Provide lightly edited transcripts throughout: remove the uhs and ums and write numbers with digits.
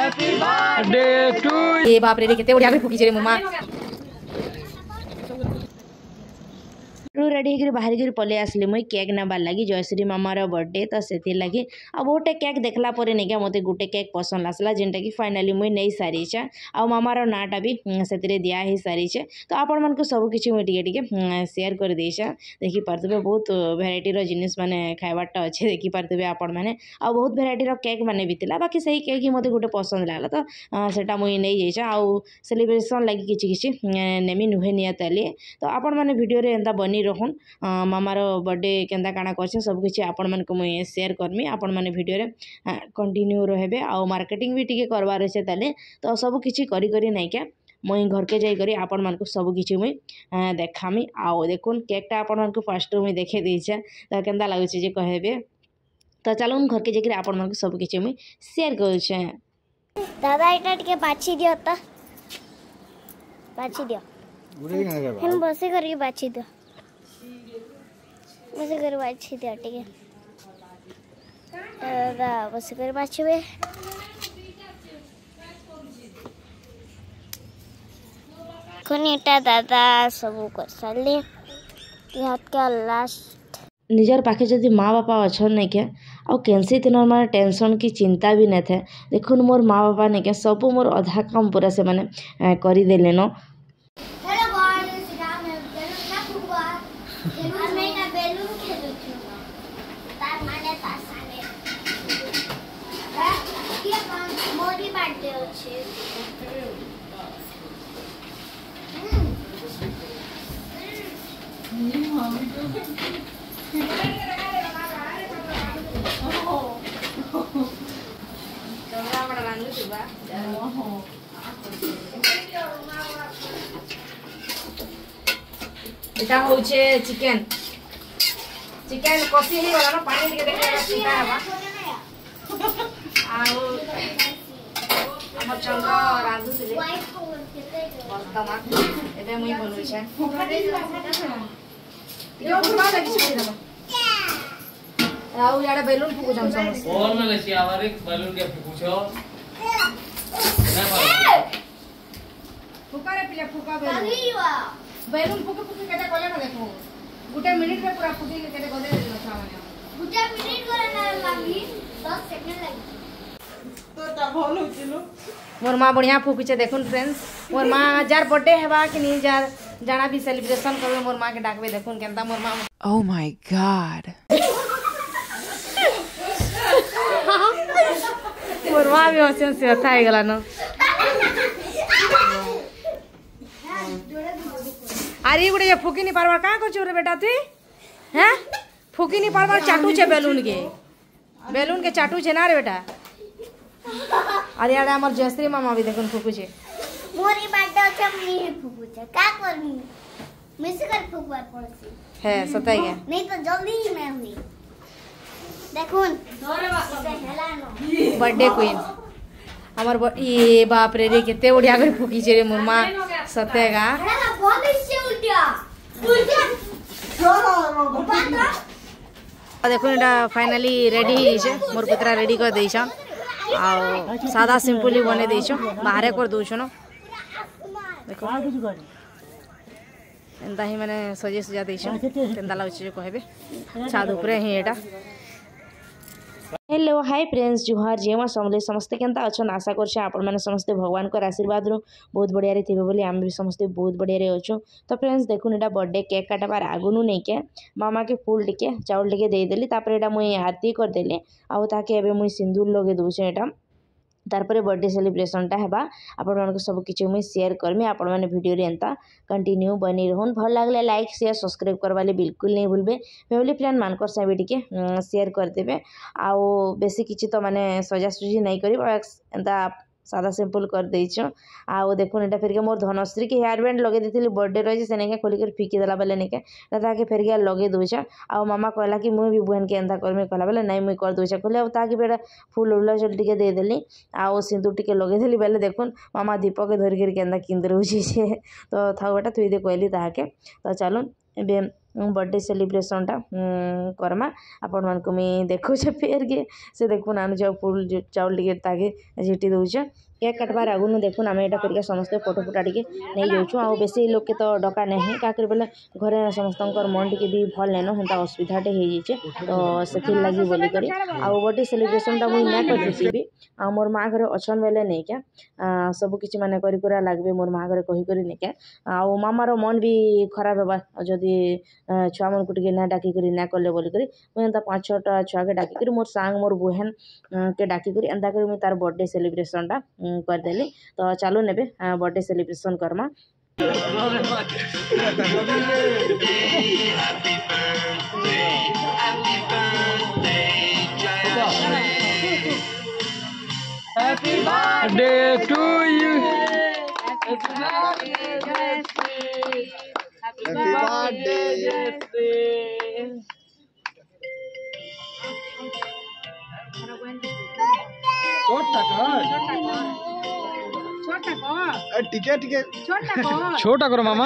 ए बाप रे केते बढ़िया फुकी रे मम्मा रेडी होकर बाहर कर पलि आसली मुई केक नबार लगी जयश्री मामार बर्थडे तो से लगी आ बहुटे केक देखला पर नहीं क्या मत गोटे केक पसंद आसला जेनटा कि फाइनाली मुई नहीं सारीचे आ मामार नाटा भी से दिया ही सारीचे तो आपण मानक सबकि मुझे टे सेयार कर देछे देखि पारथबे बहुत भेराइटी जिनिस माने खाइबाटा अच्छे देखि पारथबे आपण माने आ बहुत भेराइटी केक माने भी थिला बाकी सही केक ही मते गोटे पसंद लागला तो सेटा मुई नहीं जाइछे आ सेलिब्रेशन लगी किछि किछि नेमी नुहे निया ताली तो आपण माने वीडियो रे एंता बनी रखुन मामार बर्थडे केंदा काना कर सबकि आपण मन को मुझे सेयार करमी आपण मैंने वीडियो रे कंटिन्यू रहे आउ मार्केटिंग भी टिके करवार अच्छे ताले तो सबकि करी नहीं क्या मुई घर के जाइकरी आपण मानक सबकि मुई देखामी आउ देखुन केकटा आपण मानक फास्ट मुई देखे देछे तो केंदा लागुचे जे कहबे तो चलो घर के जाइकरी आपण मानक सबकि मुई शेयर करूछे दादा एटा टिके बाछि दियो त बाछि दियो हम बसे करके बाछि दियो बसे कर बाछि दियो टिके दादा बसे कर बाछिबे कोनीटा दादा सब कर साले हाथ का लास्ट निजर पाखे जदि माँ बापा अच्छन नहीं क्या आउ कैंसी दिन माने टेंशन की चिंता भी नहीं थे देखुन मोर माँ बापा नहीं क्या सब मोर अधा काम पूरा से माने करदेले न एटा होचे चिकन चिकन कसी ही वाला ना पानी के देखले चिंता हवा आउ हमर चंगा रांधु सिले वर्तमान एबे मुई बनउ छै यो फुलवा लगी छै दबा आउ याडा बैलून फुकु जम समस्त और में लसी आवारे बैलून के फुकु छो ना फुका रे पिले फुका बैलून फुके फुके केटा कोले ना देखो गुटे मिनिट में पूरा फुकी के केटे गदे देलो छा माने गुटे मिनिट करे ना लागी 10 सेकंड लागी तो ता भल होचिलो मोर मां बढ़िया फुकी छे देखुन फ्रेंड्स मोर मां जार बर्थडे हेबा कि नहीं जार जाना भी सेलिब्रेशन करबे मोर मां के डाकबे देखुन केनता मोर मां ओह माय गॉड मोर मां भी हसन से था हे गला न अरे गुड़े ये फुकी नहीं पारवा का कर रे बेटा तू हैं फुकी नहीं पारवा चाटू छे बैलून के चाटू छे ना रे बेटा अरे यार हमर जयश्री मामा भी देखन फुकू छे मोरी बर्थडे छ मी फुकू छे का करनी मिस कर फुकवार पड़सी है सताई गया नहीं तो जल्दी ही मैं हुई देखुन बर्थडे क्वीन हमर ये बाप रे केते बढ़िया कर फुकी छे रे मोर मां सतेगा देखो एटा फाइनली रेडी है मोर पुत्रा रेडी कर देछ आ सादा सिंपली बने देछ बाहर कर दोछ न देखो एंता ही माने सजे सजा देछ केंदा लागछ जे कहबे छाद ऊपर ही एटा हेलो हाय फ्रेंड्स जुहार जेमा समले समस्ते केंता अच्छन आशा करछे आपण माने समस्ते भगवान को आशीर्वाद रो बहुत बढ़िया रे थिबे बोली हम भी समस्ते बहुत बढ़िया रे अछु तो फ्रेंड्स देखुन एटा बर्थडे केक काटबार आगुनु नहीं के मामा के फूल टिके चाउल टिके दे देली तापर एटा मुई आरती कर देली आ ताके एबे मुई सिंदूर लगे दोछे एटा तारपरे बर्थडे सेलिब्रेशनटा हेबा आपण मानको सब किछु मुई शेयर करमी आपण माने वीडियो रे एंता कंटिन्यू बनी रहन भल लागले लाइक शेयर सब्सक्राइब करवाले बिल्कुल नहीं भूलबे फैमिली फ्रेंड मानकर साबे टिके शेयर कर देबे आ बेसी किछि तो माने सजा सुजी नहीं करी एंता सादा सिंपल कर देइछो आ देखुन एटा फेर के मोर धनश्री के हेयर बैंड लगे देथिली बर्थडे रही से नेके खोली कर फीकी देला बेले नेके ताके फेर के लगे दोछा आ मामा कहला कि मुई भी बहन के एंता करमे कहला बेले नहीं मुई कर दोछा कहले ताके बेटा फूल उल्ला जल टिके दे देली आ सिंदूर टिके लगे देली बेले देखुन मामा दीपक के धर कर केंदा किंद रहउछि छे तो थाउ बेटा तुई दे कहली ताके तो चलो एबे बर्थडे सेलिब्रेशनटा करमा आपण मानक मुई देखुचे फेर के से देखुन आनु जाऊ फुल चाउल टिके ताके झिटी दउछे केक काटबार आगुन देखुन आम यहाँ फिर समस्त फोटो फुटा टे नहीं जाऊँ आ बेसी लोग के तो डका नहीं क्या बेले घरे समस्त मन टी भी भल नाइन हेन्ता असुविधाटे हो जाइए तो से लगी बोलिक बर्थडे सेलिब्रेशनटा मुझे ना करती भी आ मोर माँ घरे अच्छन बेले नहीं क्या सब किसी माने करा लगे मोर माँ घरे कहीकर नहीं क्या आ मामार मन भी खराब होगा जदि छुआ मन को ना डाकिक ना कले बोलिक मुझे एंता 5-6टा छुआ के डाकिक मोर सांग मोर बहन के डाकिक एंता कर मुझे तार बर्थडे सेलिब्रेशनटा करदेली तो चलो नेबे birthday celebration Karma Happy birthday to you. Happy birthday, Jesse. छोटा करो मामा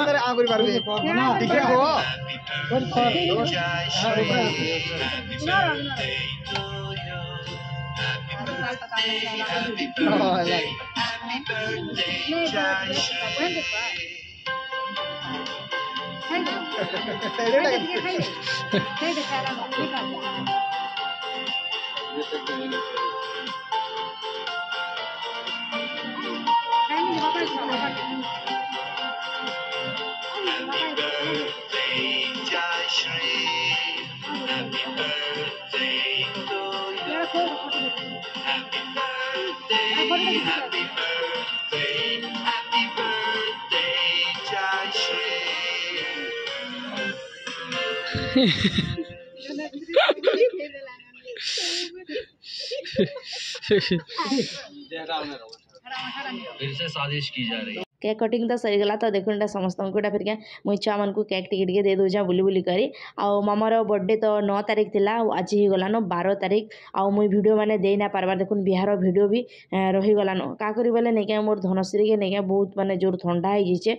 फिर से साजिश की जा रही है। केक कटिंग तो सरीगला तो देखुन एटा समस्त को फिर क्या मुई छुआ मन को केक टिके दे दूचा बुली बुली करी आउ मामार बर्थडे तो 9 तारीख थिला आज ही गलानो 12 तारीख आउ मुई वीडियो माने दे ना पारबार देखुन बिहार वीडियो भी रही गलानो का करी बोले नहीं क्या मोर धनश्री के नहीं क्या बहुत माने जोर ठंडा हो जाइए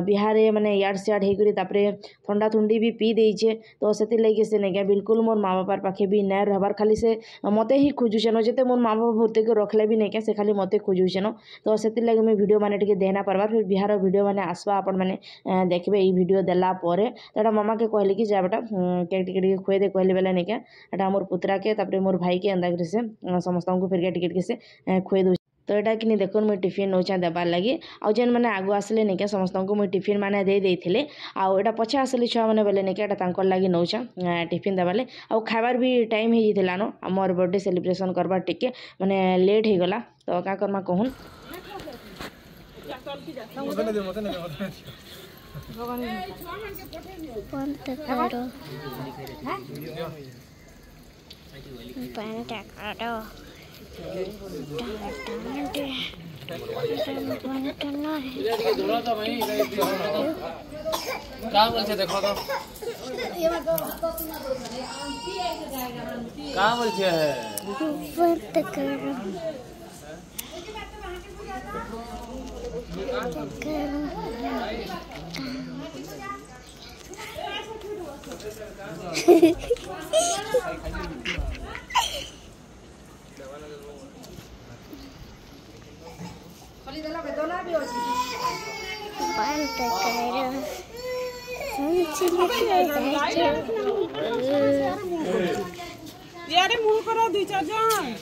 बिहार माने याड सियाड होकर तापरे ठंडा ठंडी भी पी देइछे तो से लगे से नहीं क्या बिल्कुल मोर माँ बापार पाखे भी नहीं रहबार खाली से मते ही खोजुछन जेते मोर माँ बाप भरते के रखले भी नहीं क्या से खाली मते खोजुछन तो से लगे मुझे वीडियो माने टिके देना पारबार फिर बिहार वीडियो माने आसवा आपण माने देखबे ई वीडियो देला परे तटा मामा के कहली कि जा बेटा केक टिके खुए दे कहली बेला नहीं क्या एटा मोर पुत्रा के तापरे मोर भाई के अंदा कर से समस्त को फिर टिकेट के से खुए दो तो यहाँ कि देखो मुझे टिफिन नौचा देवार लगी आउ जेन मैंने आगु आसले नहीं क्या समस्त को मुझे टिफिन माने दे देते आउ एटा पछे आसली छुआ मैंने बोले नहीं क्या लगी नौचा टिफिन देवार आउ खाबार भी टाइम हो जाता न आमर बर्थडे सेलिब्रेशन करबार टिके माने लेट हो गला तो क्या करमा कहून देखो तो कहाँ बोलते यारे मुंह करो 2-4 जन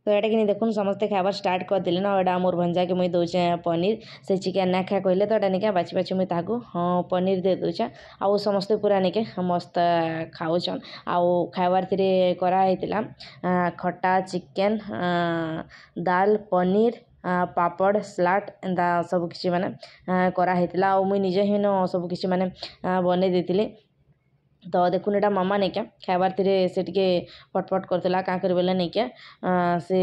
तो यहाँ कि देखुन समस्ते खाबार स्टार्ट कर दिले ना एटा मोर भंजा के मुई दौचे पनीर से चिकेन ना खा कहले तो नहीं क्या बाछी बाछी मुई ताकू हाँ पनीर दे दूचा आउ समस्ते पूरा नहीं के मस्त खाऊन आउ खाबार थी कराइला खट्टा चिकेन दाल पनीर पापड़ सलाड एंता सब किसी माने कराइला आउ मुई निजे ही न सब किसी माने बने देती तो देखुन एटा मामा नहीं क्या खाबार थी से टिके फटफट करला क्या कर बोले नहीं क्या से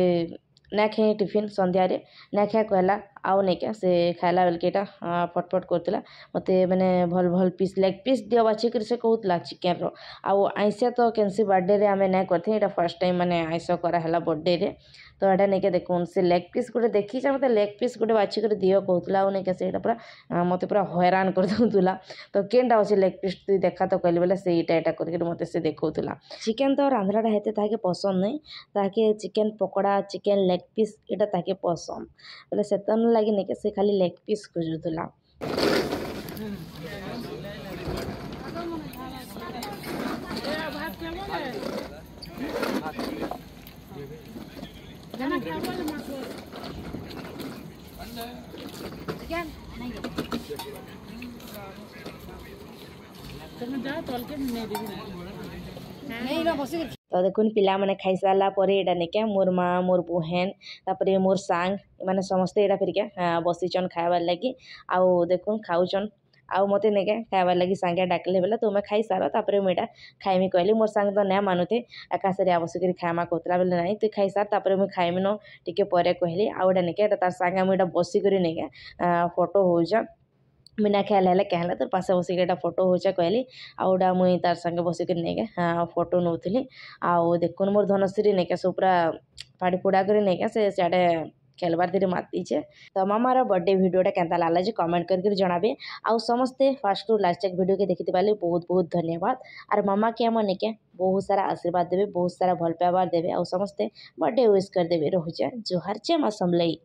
ना खाए टिफिन संध्यारे ना खाए कहला आउ नहीं क्या से खाइला बेल के फटफट करता मत मैंने भल भल पीस लेग पीस दियो बाछिक से कहूला चिकेन आउ आइंसा तो कैंसी बर्थडे रे आम ना करते यहाँ फर्स्ट टाइम मैंने आइंस कराला बर्थडे रे तो यहाँ नहीं क्या देखुन से लेग पीस गोटे देखी मत लेग पीस गोटे बाछिक दियो कहूला नहीं क्या से पूरा मत पूरा हैरान कर दूला तो केनटा अच्छे लेग पीस तुई देखा तो कहली बोले से यहाँ करके मत से देखा चिकेन तो रांधराटा हेते ताके पसंद नहीं ताके chicken pakora chicken leg piece यहाँ ताके पसंद बोले से लगे नहीं से खाली लेग पीस खोजुला तो देखुन पिला मैंने खाई सारा पर यहाँ नहीं क्या मोर माँ मोर बहन तापर मोर सांग मैंने समस्ते यहाँ फिर क्या बसीचन खाइबार लगी आउ देखुन खाऊचन आउ मत नहीं क्या खाइबार लगी सांगे डाकले बोला तुम्हें खाई सार तापर मुझे खाइमी कहली मोर सांग तो ना मानुते आकाशे बसिक खाइमा कहला बोले ना तु खाई सार तापर मुझे खाइमी न टे पर कहली आउ नहीं क्या तार सांगे मुझे बसिक नहीं क्या फोटो हो बिना ख्याल है कहला तो पास बसिक फोटो हो कहली आउटा मुई तार संगे बसिक नहीं क्या फोटो नौली आउ देखुन मोर धनश्री नहीं क्या सब पूरा फाड़ी फुड़ा कर नहीं क्या से सियाड़े खेलबार धीरे मातीचे तो मामार बर्थडे वीडियोटा केंता लागला जे कमेंट करके जनाबे आउ समस्ते फास्ट टू लास्ट तक वीडियो के देखते पाले बहुत बहुत धन्यवाद और मामा के मन के बहुत सारा आशीर्वाद देवे बहुत सारा भल पाइबार देवे आउ समस्ते बर्थडे विश कर देवे रहुचे जोहार जय मां समलई।